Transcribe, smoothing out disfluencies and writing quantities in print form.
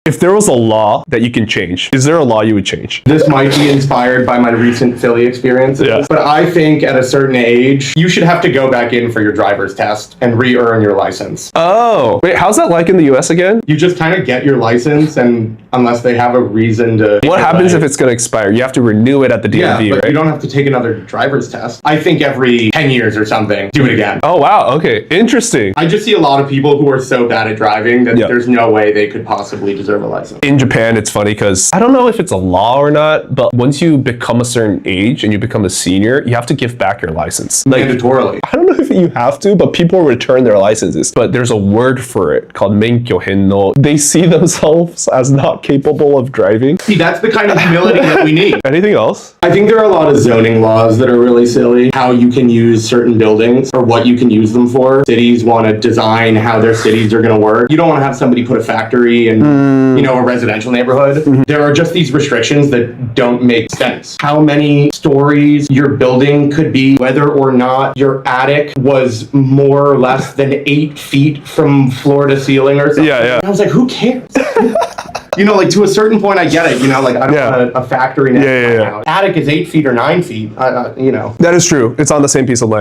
If there was a law that you can change, is there a law you would change? This might be inspired by my recent Philly experiences, but I think at a certain age, you should have to go back in for your driver's test and re-earn your license. Oh, wait, how's that like in the US again? You just kind of get your license, and unless they have a reason to... What happens if it's going to expire? You have to renew it at the DMV, but right? you don't have to take another driver's test. I think every 10 years or something, do it again. Oh, wow. Okay. Interesting. I just see a lot of people who are so bad at driving that there's no way they could possibly deserve a license. In Japan, it's funny because I don't know if it's a law or not, but once you become a certain age and you become a senior, you have to give back your license. Like, mandatorily. I don't know if you have to, but people return their licenses. But there's a word for it called menkyo henno. They see themselves as not capable of driving. See, that's the kind of humility that we need. Anything else? I think there are a lot of zoning laws that are really silly. How you can use certain buildings or what you can use them for. Cities want to design how their cities are going to work. You don't want to have somebody put a factory in, a residential neighborhood. There are just these restrictions that don't make sense. How many stories your building could be, whether or not your attic was more or less than 8 feet from floor to ceiling or something. Yeah. I was like, who cares? To a certain point, I get it. I don't want a factory next to my house. Attic is 8 feet or 9 feet. That is true. It's on the same piece of land.